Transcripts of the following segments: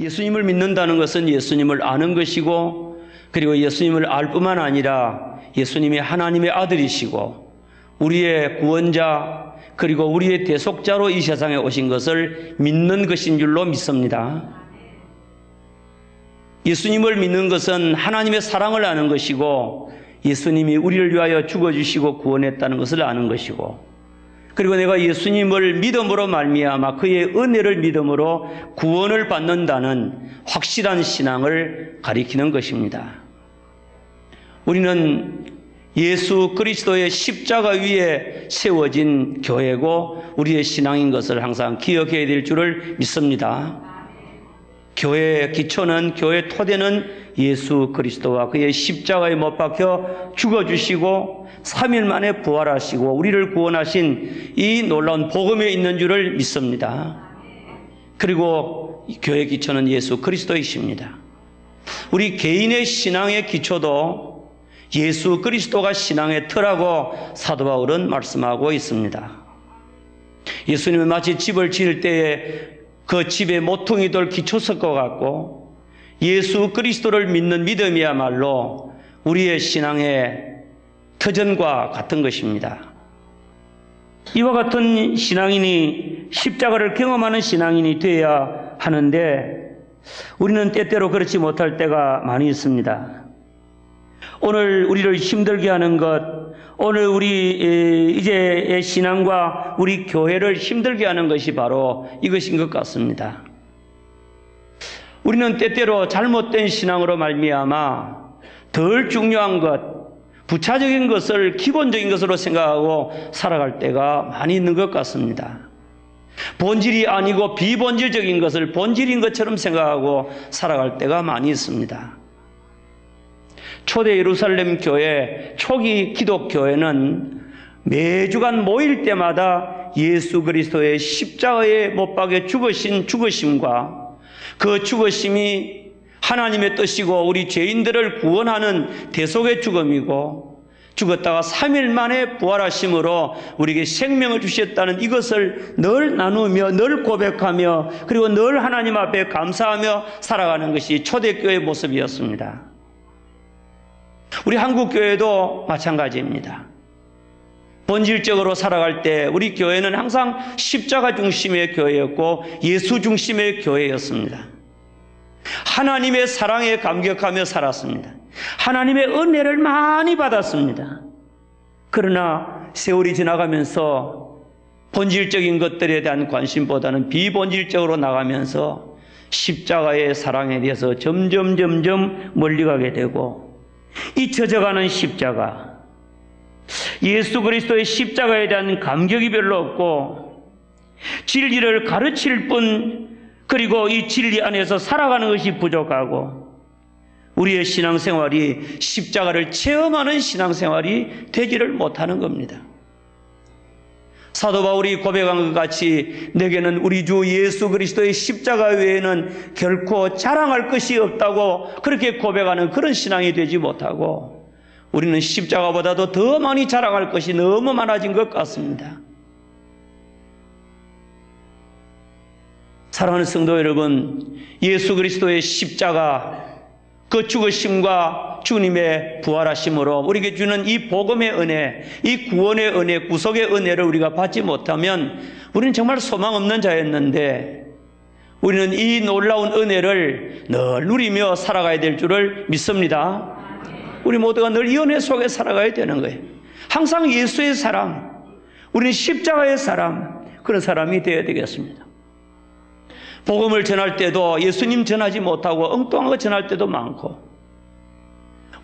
예수님을 믿는다는 것은 예수님을 아는 것이고, 그리고 예수님을 알 뿐만 아니라 예수님이 하나님의 아들이시고 우리의 구원자, 그리고 우리의 대속자로 이 세상에 오신 것을 믿는 것인 줄로 믿습니다. 예수님을 믿는 것은 하나님의 사랑을 아는 것이고, 예수님이 우리를 위하여 죽어주시고 구원했다는 것을 아는 것이고, 그리고 내가 예수님을 믿음으로 말미암아 그의 은혜를 믿음으로 구원을 받는다는 확실한 신앙을 가리키는 것입니다. 우리는 예수 그리스도의 십자가 위에 세워진 교회고 우리의 신앙인 것을 항상 기억해야 될 줄을 믿습니다. 교회의 기초는, 교회의 토대는 예수 그리스도와 그의 십자가에 못 박혀 죽어주시고 3일 만에 부활하시고 우리를 구원하신 이 놀라운 복음에 있는 줄을 믿습니다. 그리고 교회의 기초는 예수 그리스도이십니다. 우리 개인의 신앙의 기초도 예수 그리스도가 신앙의 터라고 사도 바울은 말씀하고 있습니다. 예수님은 마치 집을 지을 때에 그 집의 모퉁이 돌 기초석과 같고, 예수 그리스도를 믿는 믿음이야말로 우리의 신앙의 터전과 같은 것입니다. 이와 같은 신앙인이, 십자가를 경험하는 신앙인이 되어야 하는데 우리는 때때로 그렇지 못할 때가 많이 있습니다. 오늘 우리를 힘들게 하는 것, 오늘 우리 이제의 신앙과 우리 교회를 힘들게 하는 것이 바로 이것인 것 같습니다. 우리는 때때로 잘못된 신앙으로 말미암아 덜 중요한 것, 부차적인 것을 기본적인 것으로 생각하고 살아갈 때가 많이 있는 것 같습니다. 본질이 아니고 비본질적인 것을 본질인 것처럼 생각하고 살아갈 때가 많이 있습니다. 초대 예루살렘 교회, 초기 기독교회는 매주간 모일 때마다 예수 그리스도의 십자가에 못 박여 죽으신 죽으심과 그 죽으심이 하나님의 뜻이고 우리 죄인들을 구원하는 대속의 죽음이고, 죽었다가 3일 만에 부활하심으로 우리에게 생명을 주셨다는 이것을 늘 나누며 늘 고백하며 그리고 늘 하나님 앞에 감사하며 살아가는 것이 초대교회의 모습이었습니다. 우리 한국교회도 마찬가지입니다. 본질적으로 살아갈 때 우리 교회는 항상 십자가 중심의 교회였고 예수 중심의 교회였습니다. 하나님의 사랑에 감격하며 살았습니다. 하나님의 은혜를 많이 받았습니다. 그러나 세월이 지나가면서 본질적인 것들에 대한 관심보다는 비본질적으로 나가면서 십자가의 사랑에 대해서 점점 멀리 가게 되고, 잊혀져가는 십자가, 예수 그리스도의 십자가에 대한 감격이 별로 없고 진리를 가르칠 뿐, 그리고 이 진리 안에서 살아가는 것이 부족하고 우리의 신앙생활이 십자가를 체험하는 신앙생활이 되지를 못하는 겁니다. 사도 바울이 고백한 것 같이 내게는 우리 주 예수 그리스도의 십자가 외에는 결코 자랑할 것이 없다고 그렇게 고백하는 그런 신앙이 되지 못하고, 우리는 십자가보다도 더 많이 자랑할 것이 너무 많아진 것 같습니다. 사랑하는 성도 여러분, 예수 그리스도의 십자가, 그 죽으심과 주님의 부활하심으로 우리에게 주는 이 복음의 은혜, 이 구원의 은혜, 구속의 은혜를 우리가 받지 못하면 우리는 정말 소망 없는 자였는데, 우리는 이 놀라운 은혜를 늘 누리며 살아가야 될 줄을 믿습니다. 우리 모두가 늘 이 은혜 속에 살아가야 되는 거예요. 항상 예수의 사람, 우리는 십자가의 사람, 그런 사람이 되어야 되겠습니다. 복음을 전할 때도 예수님 전하지 못하고 엉뚱한 거 전할 때도 많고,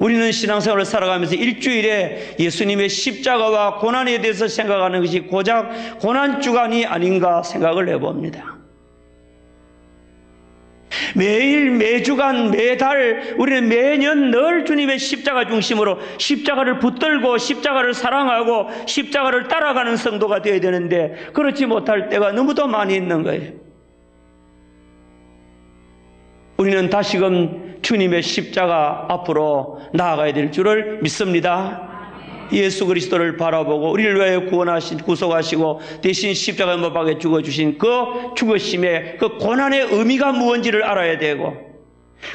우리는 신앙생활을 살아가면서 일주일에 예수님의 십자가와 고난에 대해서 생각하는 것이 고작 고난주간이 아닌가 생각을 해봅니다. 매일, 매주간, 매달, 우리는 매년 늘 주님의 십자가 중심으로 십자가를 붙들고 십자가를 사랑하고 십자가를 따라가는 성도가 되어야 되는데 그렇지 못할 때가 너무도 많이 있는 거예요. 우리는 다시금 주님의 십자가 앞으로 나아가야 될 줄을 믿습니다. 예수 그리스도를 바라보고 우리를 위하여 구원하신, 구속하시고 대신 십자가에 못 박아 죽어주신 그 죽으심의 그 고난의 의미가 무엇인지를 알아야 되고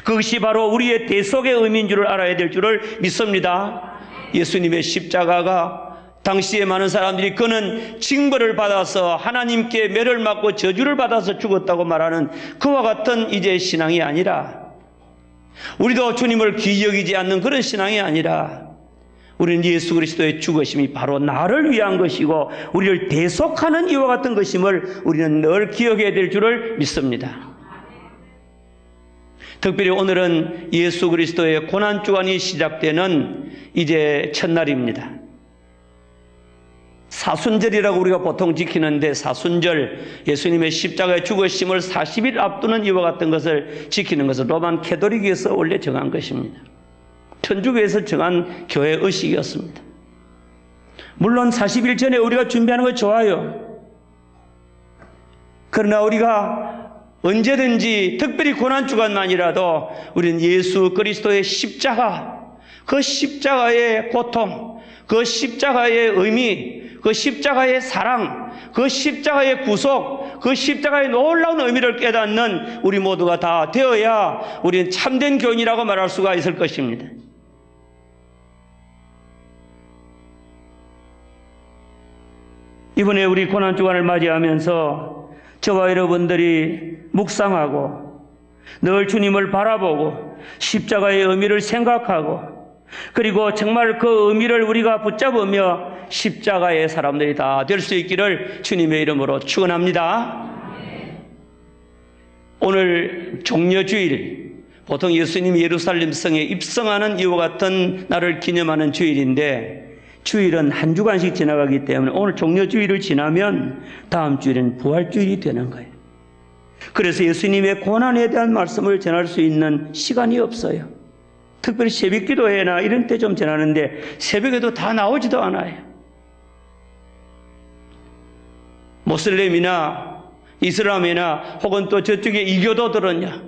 그것이 바로 우리의 대속의 의미인 줄을 알아야 될 줄을 믿습니다. 예수님의 십자가가 당시에 많은 사람들이 그는 징벌을 받아서 하나님께 매를 맞고 저주를 받아서 죽었다고 말하는 그와 같은 이제 신앙이 아니라 우리도 주님을 귀히 여기지 않는 그런 신앙이 아니라 우리는 예수 그리스도의 죽으심이 바로 나를 위한 것이고 우리를 대속하는 이와 같은 것임을 우리는 늘 기억해야 될 줄을 믿습니다. 특별히 오늘은 예수 그리스도의 고난주간이 시작되는 이제 첫날입니다. 사순절이라고 우리가 보통 지키는데 사순절, 예수님의 십자가의 죽으심을 40일 앞두는 이와 같은 것을 지키는 것은 로만 캐톨릭에서 원래 정한 것입니다. 천주교에서 정한 교회 의식이었습니다. 물론 40일 전에 우리가 준비하는 거 좋아요. 그러나 우리가 언제든지 특별히 고난주간만이라도 우리는 예수 그리스도의 십자가, 그 십자가의 고통, 그 십자가의 의미, 그 십자가의 사랑, 그 십자가의 구속, 그 십자가의 놀라운 의미를 깨닫는 우리 모두가 다 되어야 우리는 참된 교인이라고 말할 수가 있을 것입니다. 이번에 우리 고난주간을 맞이하면서 저와 여러분들이 묵상하고 늘 주님을 바라보고 십자가의 의미를 생각하고 그리고 정말 그 의미를 우리가 붙잡으며 십자가의 사람들이 다 될 수 있기를 주님의 이름으로 축원합니다. 오늘 종려주일, 보통 예수님이 예루살렘 성에 입성하는 이와 같은 날을 기념하는 주일인데 주일은 한 주간씩 지나가기 때문에 오늘 종려주일을 지나면 다음 주일은 부활주일이 되는 거예요. 그래서 예수님의 고난에 대한 말씀을 전할 수 있는 시간이 없어요. 특별히 새벽 기도회나 이런 때 좀 전하는데 새벽에도 다 나오지도 않아요. 모슬렘이나 이슬람이나 혹은 또 저쪽에 이교도들은요,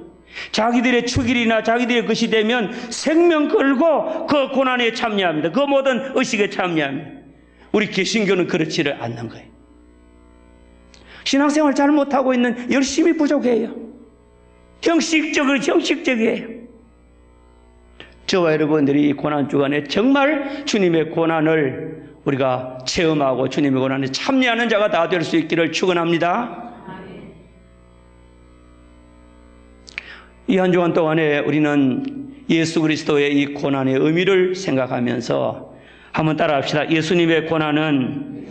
자기들의 축일이나 자기들의 것이 되면 생명 걸고 그 고난에 참여합니다. 그 모든 의식에 참여합니다. 우리 개신교는 그렇지를 않는 거예요. 신앙생활 잘 못하고 있는 열심히 부족해요. 형식적이에요. 저와 여러분들이 이 고난주간에 정말 주님의 고난을 우리가 체험하고 주님의 고난에 참여하는 자가 다 될 수 있기를 축원합니다. 이 한 주간 동안에 우리는 예수 그리스도의 이 고난의 의미를 생각하면서 한번 따라합시다. 예수님의 고난은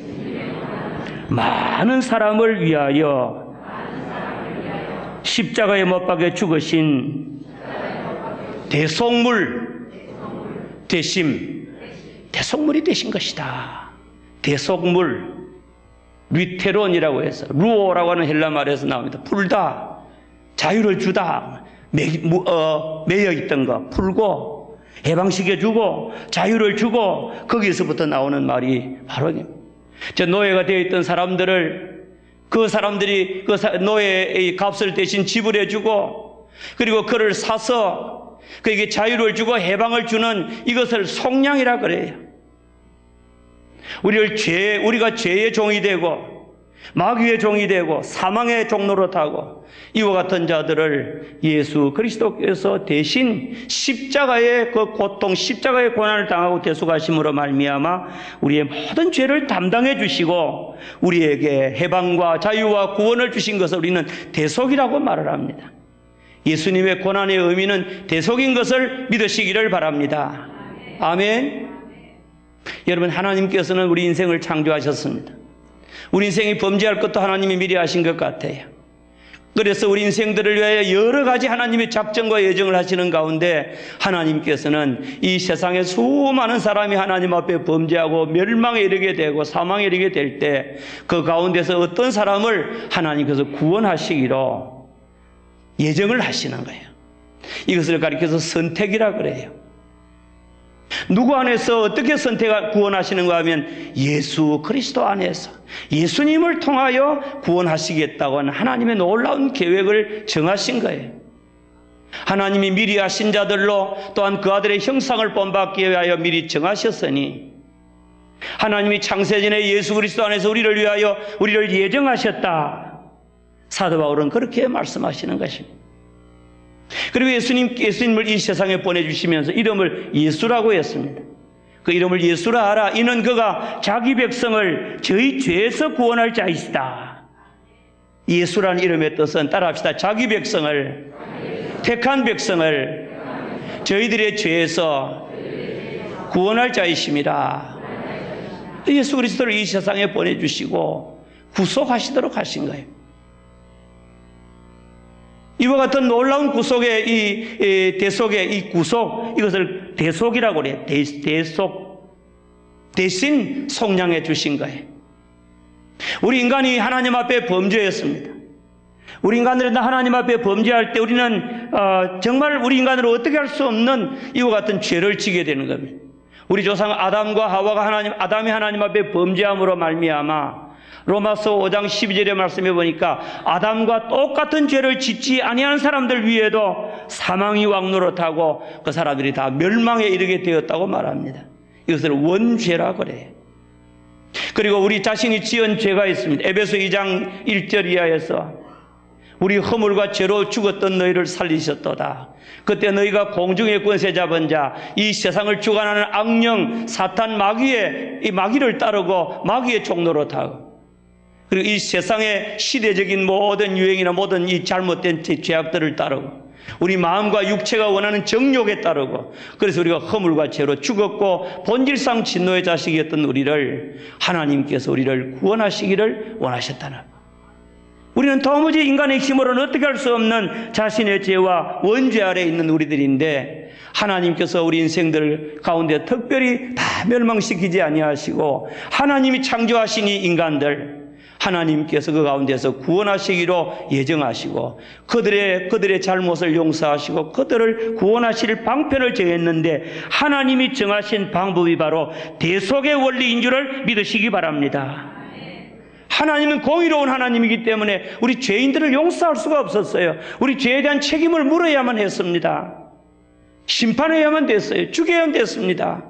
많은 사람을 위하여 십자가에 못 박혀 죽으신 대속물, 대속물이 되신 것이다. 대속물, 리테론이라고 해서 루오라고 하는 헬라 말에서 나옵니다. 풀다, 자유를 주다, 매여 있던 거 풀고 해방시켜주고 자유를 주고 거기서부터 나오는 말이 바로 저 노예가 되어 있던 사람들을 그 사람들이 그 노예의 값을 대신 지불해주고 그리고 그를 사서 그에게 자유를 주고 해방을 주는 이것을 속량이라 그래요. 우리가 죄의 종이 되고 마귀의 종이 되고 사망의 종로로 타고 이와 같은 자들을 예수 그리스도께서 대신 십자가의 그 고통, 십자가의 고난을 당하고 대속하심으로 말미암아 우리의 모든 죄를 담당해 주시고 우리에게 해방과 자유와 구원을 주신 것을 우리는 대속이라고 말을 합니다. 예수님의 고난의 의미는 대속인 것을 믿으시기를 바랍니다. 아멘. 여러분, 하나님께서는 우리 인생을 창조하셨습니다. 우리 인생이 범죄할 것도 하나님이 미리 하신 것 같아요. 그래서 우리 인생들을 위하여 여러 가지 하나님의 작정과 예정을 하시는 가운데 하나님께서는 이 세상에 수많은 사람이 하나님 앞에 범죄하고 멸망에 이르게 되고 사망에 이르게 될 때 그 가운데서 어떤 사람을 하나님께서 구원하시기로 예정을 하시는 거예요. 이것을 가리켜서 선택이라 그래요. 누구 안에서 어떻게 구원하시는가 하면 예수 그리스도 안에서 예수님을 통하여 구원하시겠다고 하는 하나님의 놀라운 계획을 정하신 거예요. 하나님이 미리 하신 자들로 또한 그 아들의 형상을 본받기 위하여 미리 정하셨으니 하나님이 창세전에 예수 그리스도 안에서 우리를 위하여 우리를 예정하셨다. 사도 바울은 그렇게 말씀하시는 것입니다. 그리고 예수님을 이 세상에 보내주시면서 이름을 예수라고 했습니다. 그 이름을 예수라 하라. 이는 그가 자기 백성을 저희 죄에서 구원할 자이시다. 예수라는 이름의 뜻은 따라합시다. 자기 백성을, 택한 백성을 저희들의 죄에서 구원할 자이심이라. 예수 그리스도를 이 세상에 보내주시고 구속하시도록 하신 거예요. 이와 같은 놀라운 구속의 이 대속의 이 구속, 이것을 대속이라고 그래요. 대속. 대신 속량해 주신 거예요. 우리 인간이 하나님 앞에 범죄했습니다. 우리 인간들은 하나님 앞에 범죄할 때 우리는 정말 우리 인간으로 어떻게 할 수 없는 이와 같은 죄를 지게 되는 겁니다. 우리 조상 아담과 하와가 아담이 하나님 앞에 범죄함으로 말미암아 로마서 5장 12절의 말씀해 보니까 아담과 똑같은 죄를 짓지 아니한 사람들 위에도 사망이 왕노릇하고 그 사람들이 다 멸망에 이르게 되었다고 말합니다. 이것을 원죄라 그래요. 그리고 우리 자신이 지은 죄가 있습니다. 에베소 2장 1절 이하에서 우리 허물과 죄로 죽었던 너희를 살리셨도다. 그때 너희가 공중의 권세 잡은 자, 이 세상을 주관하는 악령, 사탄, 이 마귀를 따르고 마귀의 종노릇하고 그리고 이 세상의 시대적인 모든 유행이나 모든 이 잘못된 죄악들을 따르고 우리 마음과 육체가 원하는 정욕에 따르고 그래서 우리가 허물과 죄로 죽었고 본질상 진노의 자식이었던 우리를 하나님께서 우리를 구원하시기를 원하셨다는 것. 우리는 도무지 인간의 힘으로는 어떻게 할 수 없는 자신의 죄와 원죄 아래 있는 우리들인데 하나님께서 우리 인생들 가운데 특별히 다 멸망시키지 아니하시고 하나님이 창조하신 이 인간들 하나님께서 그 가운데서 구원하시기로 예정하시고 그들의 잘못을 용서하시고 그들을 구원하실 방편을 정했는데 하나님이 정하신 방법이 바로 대속의 원리인 줄을 믿으시기 바랍니다. 하나님은 공의로운 하나님이기 때문에 우리 죄인들을 용서할 수가 없었어요. 우리 죄에 대한 책임을 물어야만 했습니다. 심판해야만 됐어요. 죽여야만 됐습니다.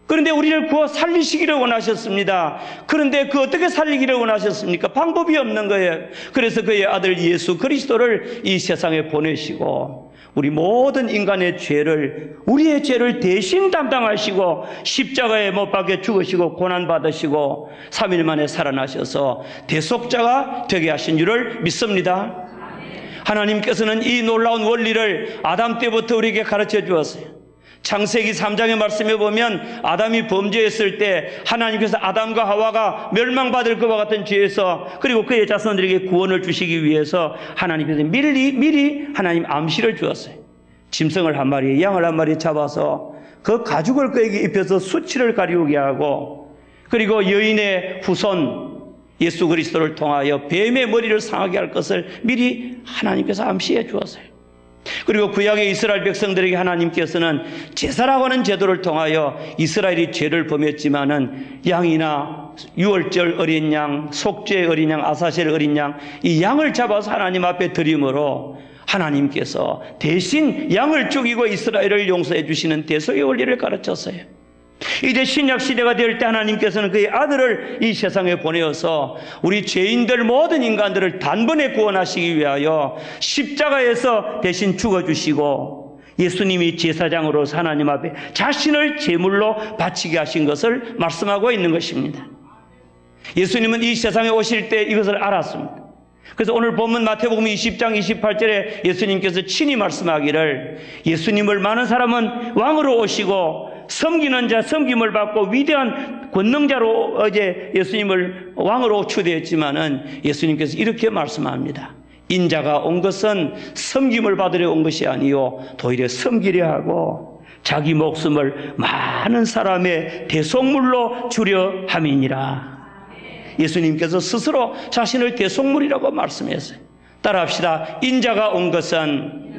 그런데 우리를 구워 살리시기를 원하셨습니다. 그런데 어떻게 살리기를 원하셨습니까? 방법이 없는 거예요. 그래서 그의 아들 예수 그리스도를 이 세상에 보내시고 우리 모든 인간의 죄를 우리의 죄를 대신 담당하시고 십자가에 못 박혀 죽으시고 고난받으시고 3일 만에 살아나셔서 대속자가 되게 하신 줄을 믿습니다. 하나님께서는 이 놀라운 원리를 아담 때부터 우리에게 가르쳐 주었어요. 창세기 3장의 말씀에 보면 아담이 범죄했을 때 하나님께서 아담과 하와가 멸망받을 것과 같은 죄에서 그리고 그의 자손들에게 구원을 주시기 위해서 하나님께서 미리 하나님 암시를 주었어요. 짐승을 한 마리, 양을 한 마리 잡아서 그 가죽을 그에게 입혀서 수치를 가리우게 하고 그리고 여인의 후손 예수 그리스도를 통하여 뱀의 머리를 상하게 할 것을 미리 하나님께서 암시해 주었어요. 그리고 구약의 이스라엘 백성들에게 하나님께서는 제사라고 하는 제도를 통하여 이스라엘이 죄를 범했지만은 양이나 유월절 어린 양, 속죄 어린 양, 아사셀 어린 양 이 양을 잡아서 하나님 앞에 드림으로 하나님께서 대신 양을 죽이고 이스라엘을 용서해 주시는 대속의 원리를 가르쳤어요. 이제 신약 시대가 될 때 하나님께서는 그의 아들을 이 세상에 보내어서 우리 죄인들 모든 인간들을 단번에 구원하시기 위하여 십자가에서 대신 죽어주시고 예수님이 제사장으로서 하나님 앞에 자신을 제물로 바치게 하신 것을 말씀하고 있는 것입니다. 예수님은 이 세상에 오실 때 이것을 알았습니다. 그래서 오늘 본문 마태복음 20장 28절에 예수님께서 친히 말씀하기를 예수님을 많은 사람은 왕으로 오시고 섬기는 자 섬김을 받고 위대한 권능자로 어제 예수님을 왕으로 추대했지만은 예수님께서 이렇게 말씀합니다. 인자가 온 것은 섬김을 받으려 온 것이 아니요 도리어 섬기려 하고 자기 목숨을 많은 사람의 대속물로 주려 함이니라. 예수님께서 스스로 자신을 대속물이라고 말씀했어요. 따라합시다. 인자가 온 것은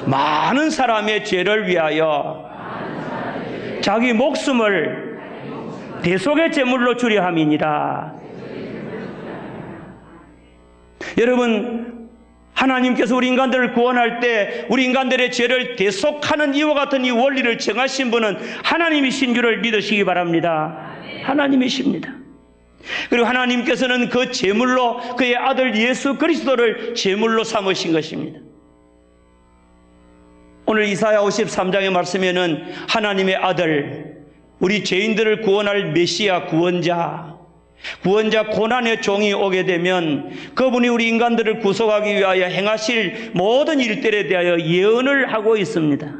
많은 사람의 죄를 위하여 자기 목숨을 대속의 제물로 주려 함이니라. 여러분, 하나님께서 우리 인간들을 구원할 때 우리 인간들의 죄를 대속하는 이와 같은 이 원리를 정하신 분은 하나님이신 줄을 믿으시기 바랍니다. 하나님이십니다. 그리고 하나님께서는 그 제물로 그의 아들 예수 그리스도를 제물로 삼으신 것입니다. 오늘 이사야 53장의 말씀에는 하나님의 아들, 우리 죄인들을 구원할 메시아 구원자 고난의 종이 오게 되면 그분이 우리 인간들을 구속하기 위하여 행하실 모든 일들에 대하여 예언을 하고 있습니다.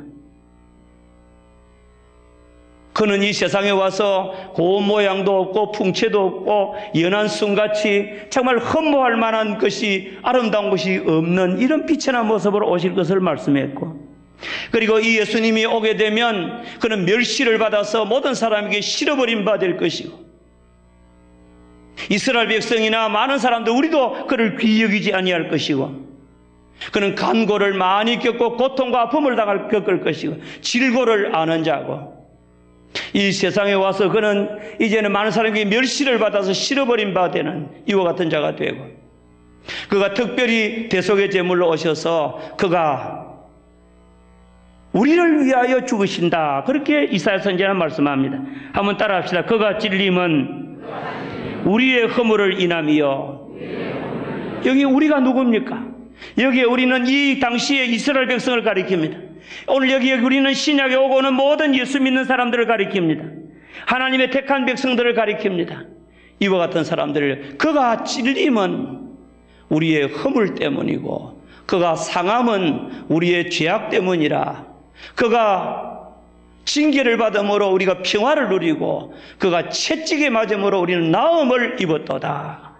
그는 이 세상에 와서 고운 모양도 없고 풍채도 없고 연한 순같이 정말 흠모할 만한 것이, 아름다운 것이 없는 이런 비천한 모습으로 오실 것을 말씀했고, 그리고 이 예수님이 오게 되면 그는 멸시를 받아서 모든 사람에게 실어버린 바 될 것이고, 이스라엘 백성이나 많은 사람들, 우리도 그를 귀히 여기지 아니할 것이고, 그는 간고를 많이 겪고 고통과 아픔을 겪을 것이고 질고를 아는 자고, 이 세상에 와서 그는 이제는 많은 사람에게 멸시를 받아서 실어버린 바 되는 이와 같은 자가 되고, 그가 특별히 대속의 제물로 오셔서 그가 우리를 위하여 죽으신다, 그렇게 이사야 선지자는 말씀합니다. 한번 따라합시다. 그가 찔림은 우리의 허물을 인함이요. 여기 우리가 누굽니까? 여기에 우리는 이 당시에 이스라엘 백성을 가리킵니다. 오늘 여기에 우리는 신약에 오고 오는 모든 예수 믿는 사람들을 가리킵니다. 하나님의 택한 백성들을 가리킵니다. 이와 같은 사람들을, 그가 찔림은 우리의 허물 때문이고 그가 상함은 우리의 죄악 때문이라. 그가 징계를 받음으로 우리가 평화를 누리고 그가 채찍에 맞음으로 우리는 나음을 입었도다.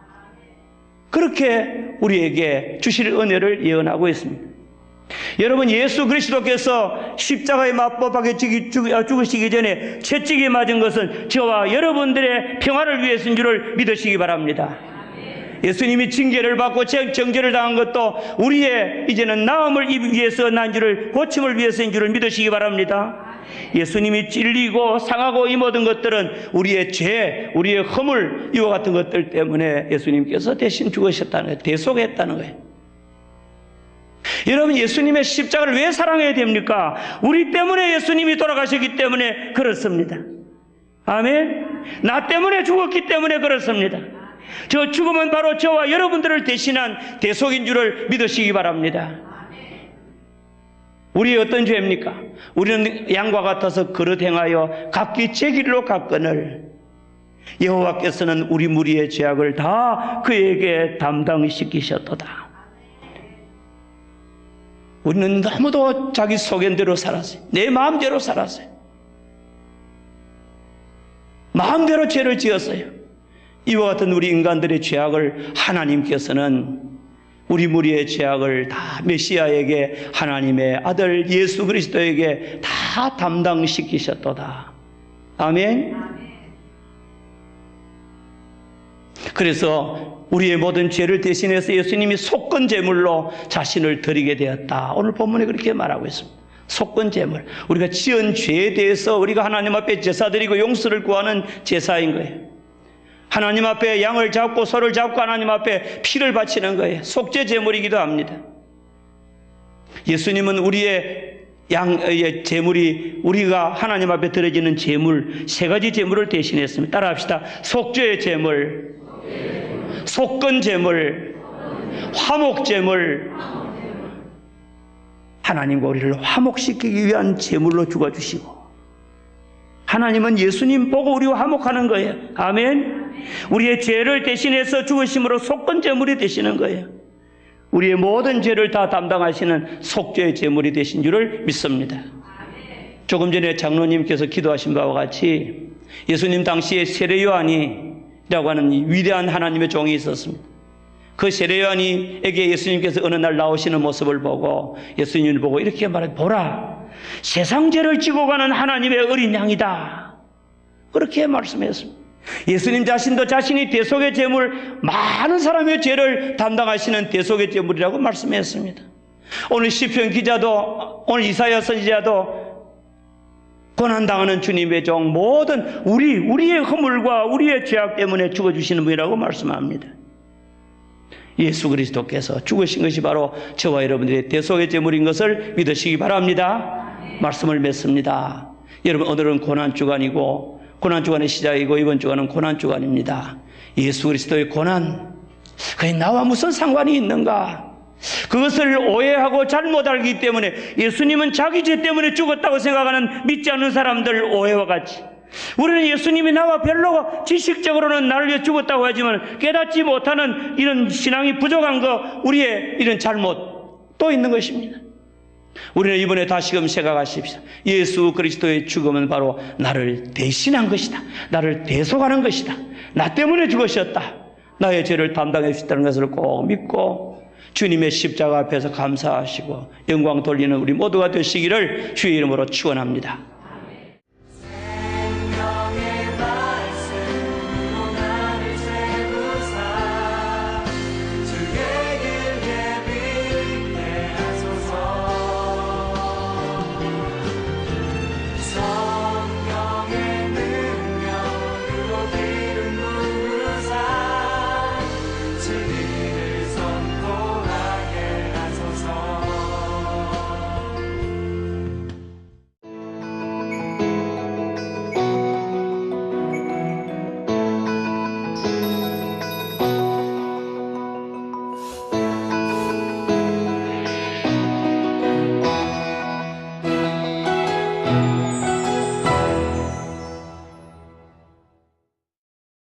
그렇게 우리에게 주실 은혜를 예언하고 있습니다. 여러분, 예수 그리스도께서 십자가에 맞법하게 죽으시기 전에 채찍에 맞은 것은 저와 여러분들의 평화를 위해서인 줄을 믿으시기 바랍니다. 예수님이 징계를 받고 정죄를 당한 것도 우리의 이제는 나음을 입기 위해서 난 줄을, 고침을 위해서인 줄을 믿으시기 바랍니다. 예수님이 찔리고 상하고 임얻은 것들은 우리의 죄, 우리의 허물, 이와 같은 것들 때문에 예수님께서 대신 죽으셨다는 거예요. 대속했다는 거예요. 여러분, 예수님의 십자가를 왜 사랑해야 됩니까? 우리 때문에 예수님이 돌아가셨기 때문에 그렇습니다. 아멘. 나 때문에 죽었기 때문에 그렇습니다. 저 죽음은 바로 저와 여러분들을 대신한 대속인 줄을 믿으시기 바랍니다. 우리의 어떤 죄입니까? 우리는 양과 같아서 그릇 행하여 각기 제 길로 갔거늘 여호와께서는 우리 무리의 죄악을 다 그에게 담당시키셨도다. 우리는 너무도 자기 소견대로 살았어요. 내 마음대로 살았어요. 마음대로 죄를 지었어요. 이와 같은 우리 인간들의 죄악을 하나님께서는, 우리 무리의 죄악을 다 메시아에게, 하나님의 아들 예수 그리스도에게 다 담당시키셨도다. 아멘. 그래서 우리의 모든 죄를 대신해서 예수님이 속건 제물로 자신을 드리게 되었다. 오늘 본문에 그렇게 말하고 있습니다. 속건 제물, 우리가 지은 죄에 대해서 우리가 하나님 앞에 제사드리고 용서를 구하는 제사인 거예요. 하나님 앞에 양을 잡고 소를 잡고 하나님 앞에 피를 바치는 거예요. 속죄 제물이기도 합니다. 예수님은 우리의 양의 제물이, 우리가 하나님 앞에 드려지는 제물, 세 가지 제물을 대신했습니다. 따라합시다. 속죄의 제물, 속건 제물, 화목 제물. 하나님과 우리를 화목시키기 위한 제물로 죽어주시고, 하나님은 예수님 보고 우리와 화목하는 거예요. 아멘. 우리의 죄를 대신해서 죽으심으로 속건 제물이 되시는 거예요. 우리의 모든 죄를 다 담당하시는 속죄의 제물이 되신 줄을 믿습니다. 조금 전에 장로님께서 기도하신 바와 같이 예수님 당시에 세례 요한이라고 하는 위대한 하나님의 종이 있었습니다. 그 세례 요한에게 예수님께서 어느 날 나오시는 모습을 보고 예수님을 보고 이렇게 말해, 보라, 세상 죄를 지고 가는 하나님의 어린 양이다. 그렇게 말씀했습니다. 예수님 자신도 자신이 대속의 제물, 많은 사람의 죄를 담당하시는 대속의 제물이라고 말씀했습니다. 오늘 시편 기자도, 오늘 이사야 선지자도 고난당하는 주님의 종, 모든 우리의 허물과 우리의 죄악 때문에 죽어주시는 분이라고 말씀합니다. 예수 그리스도께서 죽으신 것이 바로 저와 여러분들의 대속의 제물인 것을 믿으시기 바랍니다. 말씀을 맺습니다. 여러분, 오늘은 고난주간이고 고난주간의 시작이고 이번 주간은 고난주간입니다. 예수 그리스도의 고난, 그게 나와 무슨 상관이 있는가? 그것을 오해하고 잘못 알기 때문에 예수님은 자기 죄 때문에 죽었다고 생각하는 믿지 않는 사람들 오해와 같이, 우리는 예수님이 나와 별로 지식적으로는 나를 위해 죽었다고 하지만 깨닫지 못하는 이런 신앙이 부족한 거, 우리의 이런 잘못 또 있는 것입니다. 우리는 이번에 다시금 생각하십시오. 예수 그리스도의 죽음은 바로 나를 대신한 것이다. 나를 대속하는 것이다. 나 때문에 죽으셨다. 나의 죄를 담당해 주셨다는 것을 꼭 믿고 주님의 십자가 앞에서 감사하시고 영광 돌리는 우리 모두가 되시기를 주의 이름으로 축원합니다.